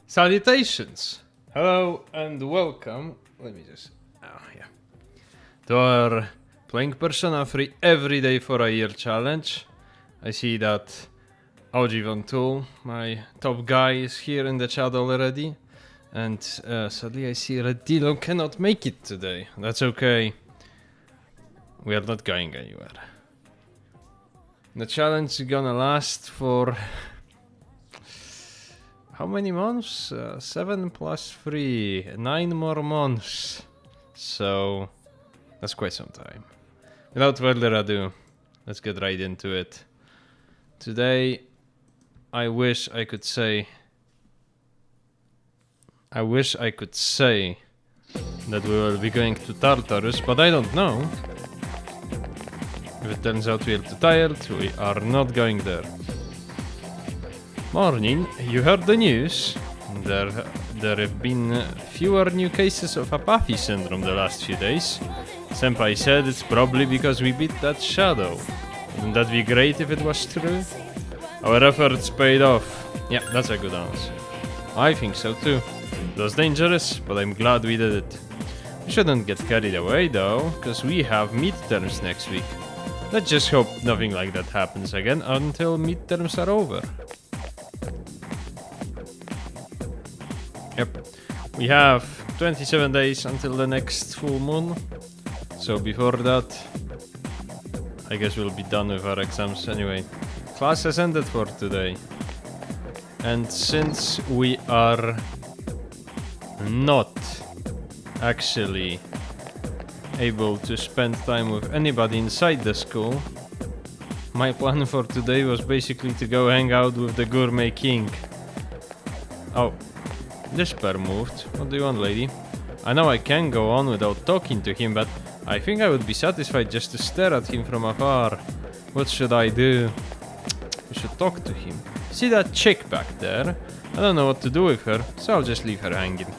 Salutations! Hello and welcome. Let me just. Oh, yeah. To our playing Persona 3 every day for a year challenge. I see that OG Von Tool, my top guy, is here in the chat already. And sadly, I see Redilo cannot make it today. That's okay. We are not going anywhere. The challenge is gonna last for. How many months? 7 plus 3. 9 more months. So that's quite some time. Without further ado, let's get right into it. Today, I wish I could say that we will be going to Tartarus, but I don't know. If it turns out we are too tired, we are not going there. Morning, you heard the news? There have been fewer new cases of apathy syndrome the last few days. Senpai said it's probably because we beat that shadow. Wouldn't that be great if it was true? Our efforts paid off. Yeah, that's a good answer. I think so too. It was dangerous, but I'm glad we did it. We shouldn't get carried away though, because we have midterms next week. Let's just hope nothing like that happens again until midterms are over. Yep, we have 27 days until the next full moon, so before that, I guess we'll be done with our exams anyway. Class has ended for today, and since we are not actually able to spend time with anybody inside the school, my plan for today was basically to go hang out with the Gourmet King. Oh. This pair moved. What do you want, lady? I know I can go on without talking to him, but I think I would be satisfied just to stare at him from afar. What should I do? We should talk to him. See that chick back there? I don't know what to do with her, so I'll just leave her hanging.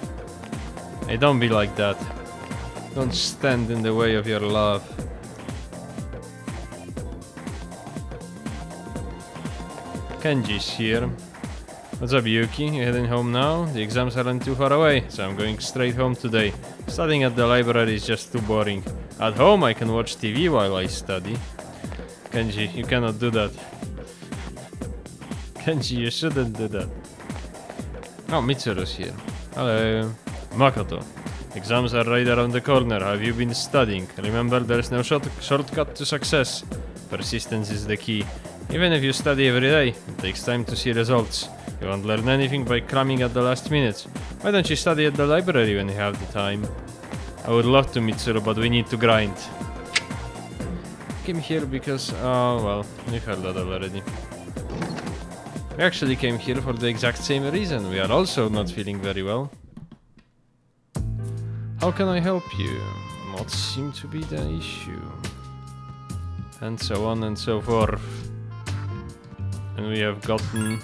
Hey, don't be like that. Don't stand in the way of your love. Kenji's here. What's up, Yuki? You heading home now? The exams aren't too far away, so I'm going straight home today. Studying at the library is just too boring. At home I can watch TV while I study. Kenji, you cannot do that. Kenji, you shouldn't do that. Oh, Mitsuru's here. Hello. Makoto. Exams are right around the corner. Have you been studying? Remember, there's no shortcut to success. Persistence is the key. Even if you study every day, it takes time to see results. You won't learn anything by cramming at the last minute. Why don't you study at the library when you have the time? I would love to, Mitsuru, but we need to grind. Came here because... oh, well, we've heard that already. We actually came here for the exact same reason. We are also not feeling very well. How can I help you? What seemed to be the issue? And so on and so forth. And we have gotten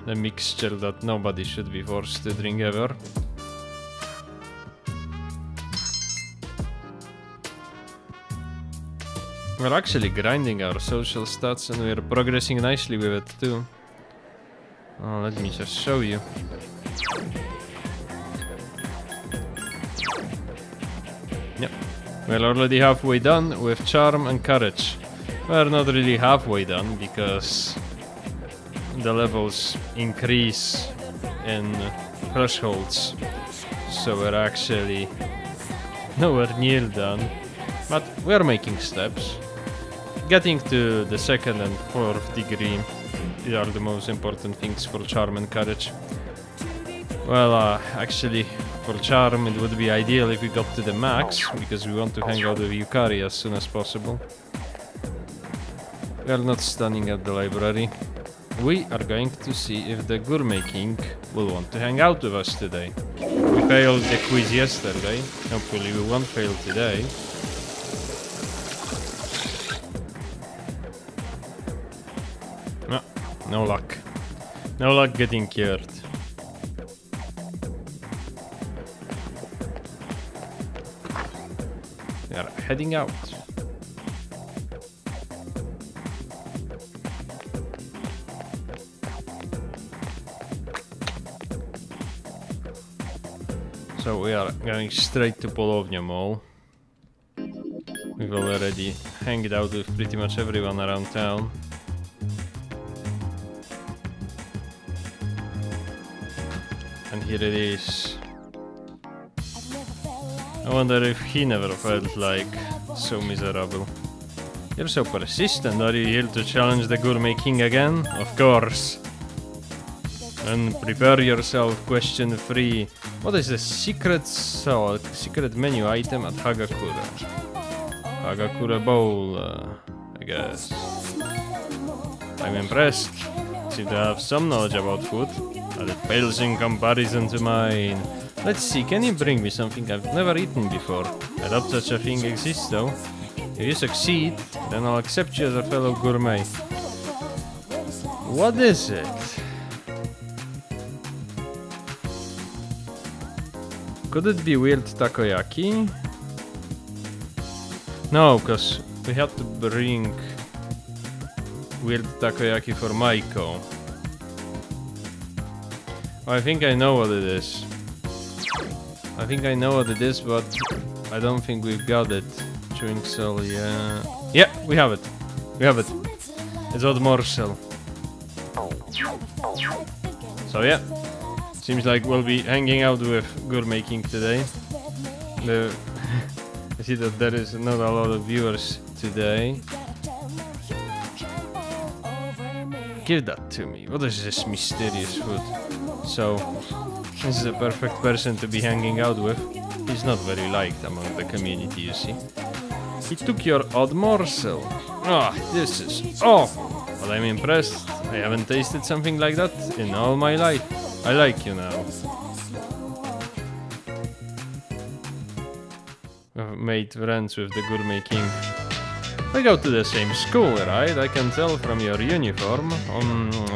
a mixture that nobody should be forced to drink ever. We're actually grinding our social stats and we're progressing nicely with it too. Oh, let me just show you. Yep, we're already halfway done with charm and courage. We're not really halfway done because the levels increase in thresholds, so we're actually nowhere near done, but we're making steps. Getting to the 2nd and 4th degree are the most important things for charm and courage. Well, actually for charm it would be ideal if we got to the max, because we want to hang out with Yukari as soon as possible. We are not standing at the library. We are going to see if the Gourmet King will want to hang out with us today. We failed the quiz yesterday. Hopefully we won't fail today. No, no luck. No luck getting cured. We are heading out. So we are going straight to Polovnia Mall. We've already hanged out with pretty much everyone around town. And here it is. I wonder if he never felt like so miserable. You're so persistent. Are you here to challenge the Gourmet King again? Of course. And prepare yourself, question 3. What is the secret menu item at Hagakure? Hagakure Bowl, I guess. I'm impressed. Seem to have some knowledge about food, but it pales in comparison to mine. Let's see, can you bring me something I've never eaten before? I doubt such a thing exists though. If you succeed, then I'll accept you as a fellow gourmet. What is it? Could it be weird takoyaki? No, because we had to bring weird takoyaki for Maiko. Oh, I think I know what it is. I think I know what it is, but I don't think we've got it. Chewing cell, yeah. Yeah, we have it. We have it. It's odd morsel. So yeah, seems like we'll be hanging out with Gourmet King today. I see that there is not a lot of viewers today. Give that to me. What is this mysterious food? So, this is a perfect person to be hanging out with. He's not very liked among the community, you see. He took your odd morsel. Ah, this is awful. But I'm impressed. I haven't tasted something like that in all my life. I like you now. I've made friends with the Gourmet King. We go to the same school, right? I can tell from your uniform.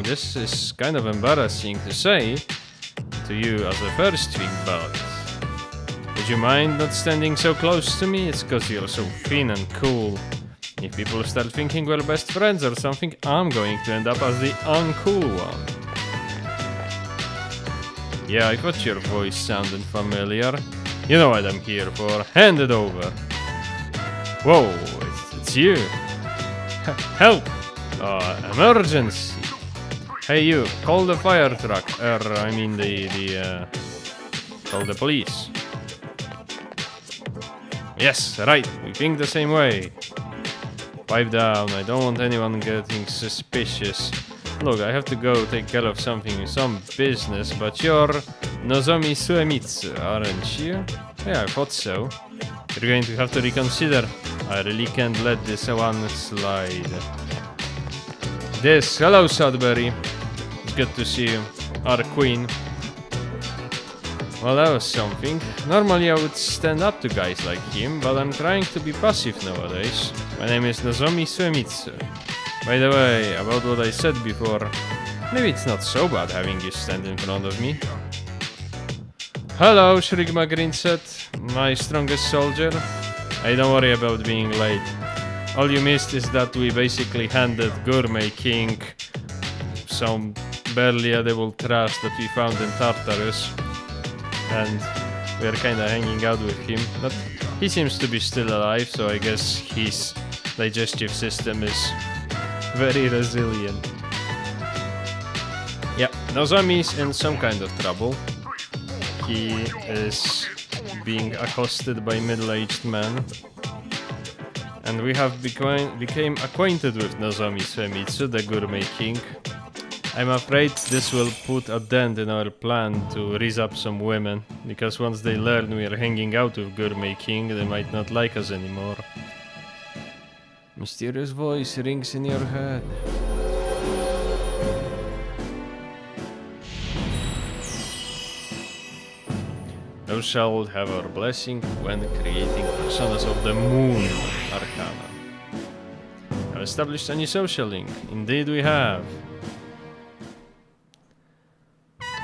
This is kind of embarrassing to say to you as a first week, but would you mind not standing so close to me? It's cause you're so thin and cool. If people start thinking we're best friends or something, I'm going to end up as the uncool one. Yeah, I thought your voice sounded familiar. You know what I'm here for. Hand it over. Whoa, it's you. Help! Emergency. Hey you, call the fire truck. I mean call the police. Yes, right, we think the same way. Pipe down, I don't want anyone getting suspicious. Look, I have to go take care of some business, but you're Nozomi Suemitsu, aren't you? Yeah, I thought so. You're going to have to reconsider. I really can't let this one slide. Hello Sudbury. It's good to see you, our queen. Well, that was something. Normally I would stand up to guys like him, but I'm trying to be passive nowadays. My name is Nozomi Suemitsu. By the way, about what I said before, maybe it's not so bad having you stand in front of me. Hello, Shrigma Grinset, my strongest soldier. Hey, don't worry about being late. All you missed is that we basically handed Gourmet King some barely edible trash that we found in Tartarus. And we are kinda hanging out with him. But he seems to be still alive, so I guess his digestive system is very resilient. Yeah, Nozomi's in some kind of trouble. He is being accosted by middle-aged men. And we have became acquainted with Nozomi Suemitsu, the Gourmet King. I'm afraid this will put a dent in our plan to raise up some women, because once they learn we are hanging out with Gourmet King, they might not like us anymore. Mysterious voice rings in your head. Thou shalt have our blessing when creating personas of the Moon Arcana. Have established a new social link. Indeed we have.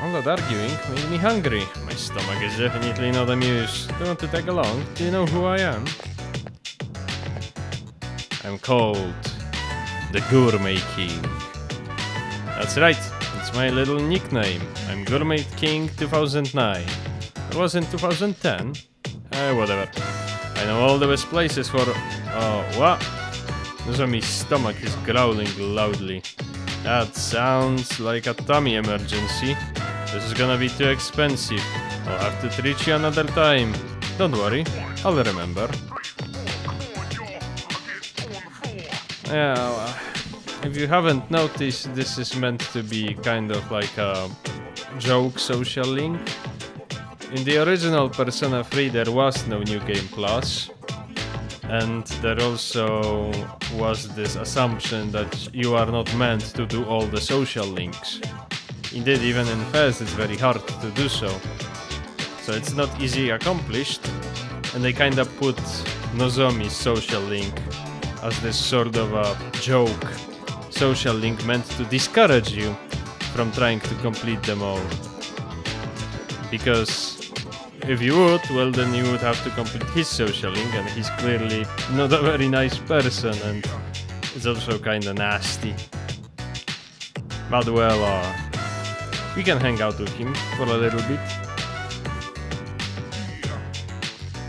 All that arguing made me hungry. My stomach is definitely not amused. Do you want to tag along? Do you know who I am? I'm called the Gourmet King. That's right, it's my little nickname. I'm Gourmet King 2009. was in 2010. Whatever. I know all the best places for... Oh, what? Nozomi's stomach is growling loudly. That sounds like a tummy emergency. This is gonna be too expensive. I'll have to treat you another time. Don't worry, I'll remember. Yeah, if you haven't noticed, this is meant to be kind of like a joke social link. In the original Persona 3 there was no New Game Plus. And there also was this assumption that you are not meant to do all the social links. Indeed, even in first it's very hard to do so. So it's not easily accomplished, and they kinda put Nozomi's social link as this sort of a joke social link meant to discourage you from trying to complete them all. Because if you would, well then you would have to complete his social link, and he's clearly not a very nice person, and it's also kinda nasty. But well, we can hang out with him for a little bit.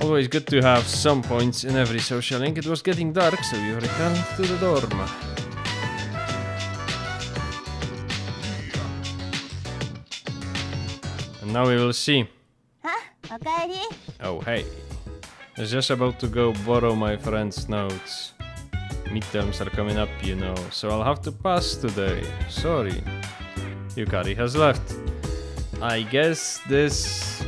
Always good to have some points in every social link. It was getting dark, so we returned to the dorm. And now we will see. Oh hey. I was just about to go borrow my friend's notes. Midterms are coming up, you know, so I'll have to pass today. Sorry. Yukari has left. I guess this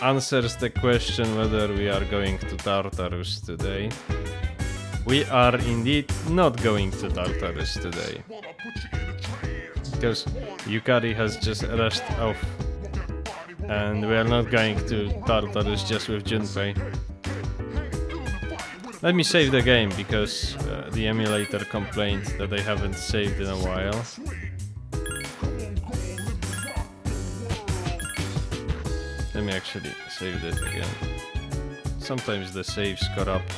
answers the question whether we are going to Tartarus today. We are indeed not going to Tartarus today. Because Yukari has just rushed off. And we are not going to Tartarus just with Junpei. Let me save the game, because the emulator complained that I haven't saved in a while. Let me actually save it again. Sometimes the saves corrupt.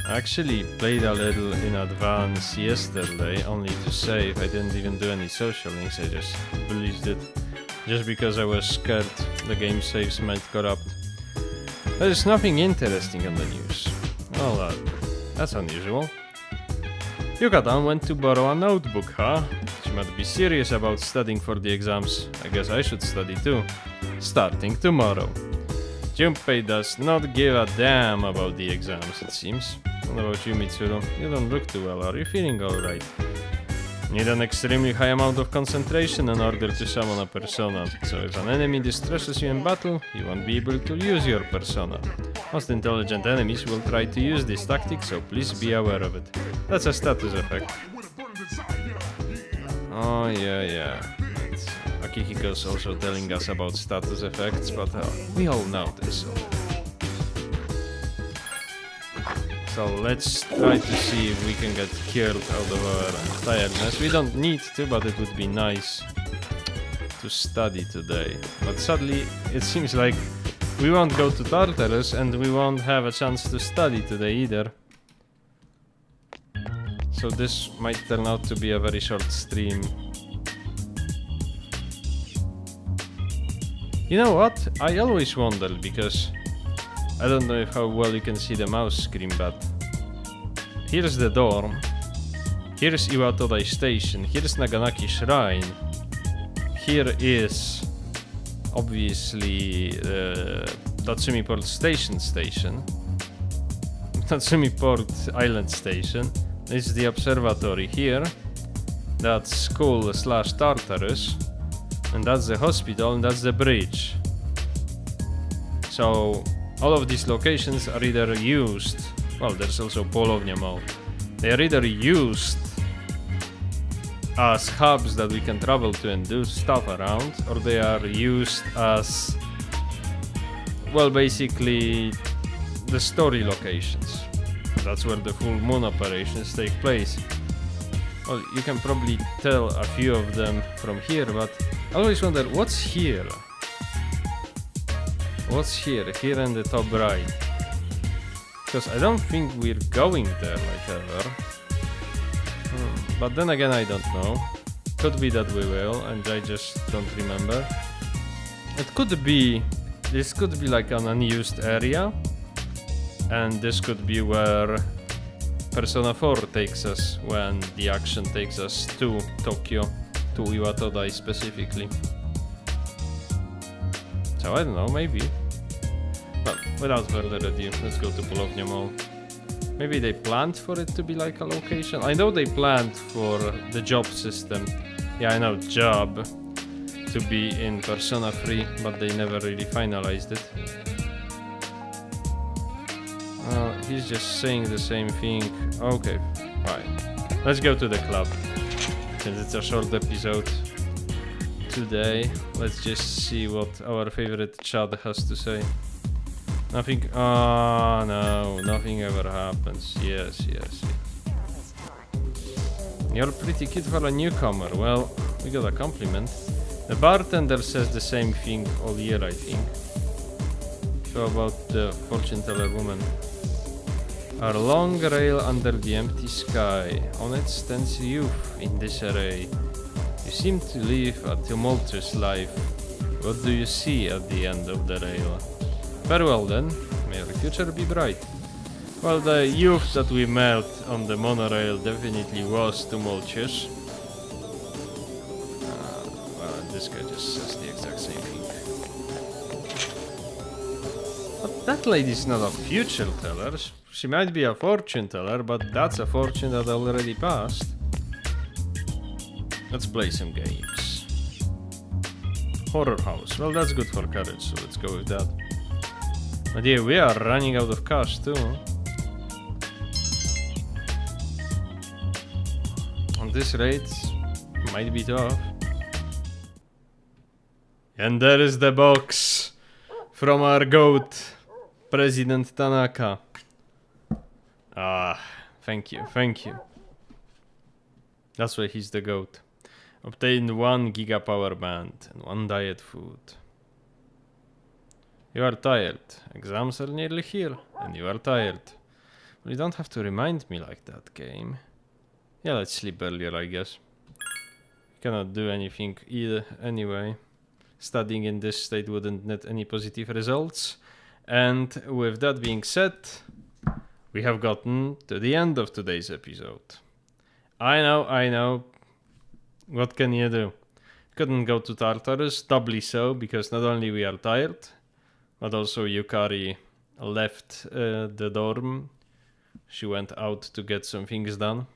I actually played a little in advance yesterday, only to save. I didn't even do any social links, I just released it. Just because I was scared the game saves might corrupt. There's nothing interesting on the news. Well, that's unusual. Yuka-tan went to borrow a notebook, huh? She might be serious about studying for the exams. I guess I should study too. Starting tomorrow. Junpei does not give a damn about the exams, it seems. What about you, Mitsuru? You don't look too well. Are you feeling alright? Need an extremely high amount of concentration in order to summon a persona. So if an enemy distresses you in battle, you won't be able to use your persona. Most intelligent enemies will try to use this tactic, so please be aware of it. That's a status effect. Oh yeah. Akihiko's also telling us about status effects, but we all know this already. So let's try to see if we can get cured out of our tiredness. We don't need to, but it would be nice to study today. But sadly, it seems like we won't go to Tartarus and we won't have a chance to study today either. So this might turn out to be a very short stream. You know what? I always wondered, because I don't know how well you can see the mouse screen, but here's the dorm, here's Iwatodai Station, here's Naganaki Shrine, here is obviously Tatsumi Port Station, Tatsumi Port Island Station, this is the observatory here, that's school / Tartarus, and that's the hospital, and that's the bridge. So all of these locations are either used, well, there's also Polovnia Mall. They are either used as hubs that we can travel to and do stuff around, or they are used as, well, basically the story locations. That's where the full moon operations take place. Well, you can probably tell a few of them from here, but I always wonder, what's here? What's here? Here in the top right. Because I don't think we're going there like ever. But then again, I don't know. Could be that we will, and I just don't remember. It could be... This could be like an unused area. And this could be where Persona 4 takes us when the action takes us to Tokyo, to Iwatodai specifically. So I don't know, maybe. But without further ado, let's go to Bologna Mall. Maybe they planned for it to be like a location. I know they planned for the job system. Yeah, I know, job. To be in Persona 3, but they never really finalized it. He's just saying the same thing. Okay, fine. Let's go to the club. Since it's a short episode today, let's just see what our favorite Chad has to say. Nothing. Oh no, nothing ever happens. Yes. You're pretty cute for a newcomer. Well, we got a compliment. The bartender says the same thing all year, I think. So about the fortune teller woman. Our long rail under the empty sky. On it stands youth in disarray. You seem to live a tumultuous life. What do you see at the end of the rail? Farewell then, may your future be bright. Well, the youth that we met on the monorail definitely was tumultuous. Well, this guy just says the exact same thing. But that lady's not a future teller. She might be a fortune teller, but that's a fortune that already passed. Let's play some games. Horror house. Well, that's good for courage, so let's go with that. But yeah, we are running out of cash too. On this rate, might be tough. And there is the box from our goat, President Tanaka. Ah, thank you. That's why he's the goat. Obtained 1 giga power band and 1 diet food. You are tired. Exams are nearly here, and you are tired. Well, you don't have to remind me like that, game. Yeah, let's sleep earlier, I guess. Cannot do anything either anyway. Studying in this state wouldn't net any positive results. And with that being said, we have gotten to the end of today's episode. I know. What can you do? Couldn't go to Tartarus, doubly so, because not only we are tired, but also Yukari left the dorm. She went out to get some things done.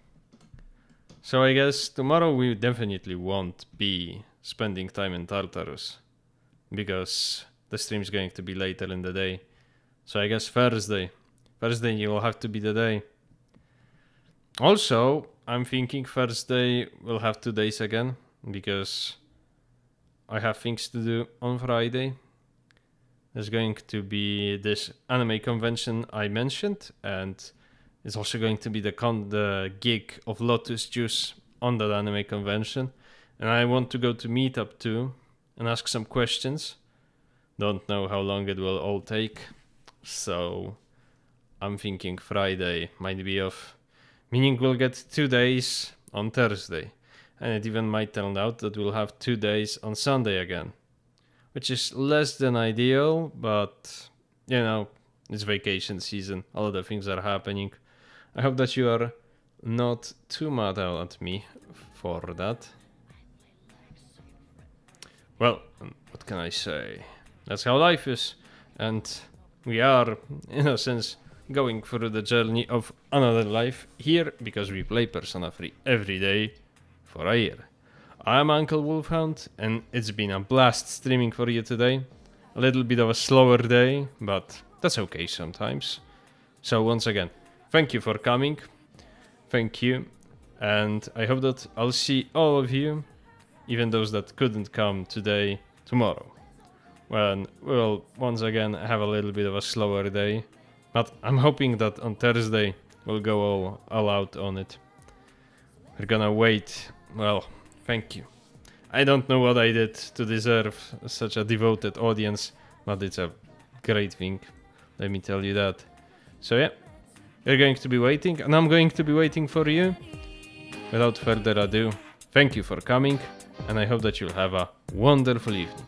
So I guess tomorrow we definitely won't be spending time in Tartarus, because the stream's going to be later in the day. So I guess Thursday will have to be the day. Also, I'm thinking Thursday will have 2 days again, because I have things to do on Friday. There's going to be this anime convention I mentioned, and it's also going to be the gig of Lotus Juice on that anime convention. And I want to go to Meetup too and ask some questions. Don't know how long it will all take. So I'm thinking Friday might be off. Meaning we'll get 2 days on Thursday. And it even might turn out that we'll have 2 days on Sunday again. Which is less than ideal, but you know, it's vacation season. All of the things are happening. I hope that you are not too mad at me for that. Well, what can I say? That's how life is. And we are, in a sense, going through the journey of another life here, because we play Persona 3 every day for a year. I'm Uncle Wolfhound, and it's been a blast streaming for you today. A little bit of a slower day, but that's okay sometimes. So once again, thank you for coming. Thank you. And I hope that I'll see all of you, even those that couldn't come today, tomorrow. When we'll once again have a little bit of a slower day. But I'm hoping that on Thursday we'll go all out on it. We're gonna wait. Well, thank you. I don't know what I did to deserve such a devoted audience, but it's a great thing. Let me tell you that. So yeah, you're going to be waiting, and I'm going to be waiting for you. Without further ado, thank you for coming, and I hope that you'll have a wonderful evening.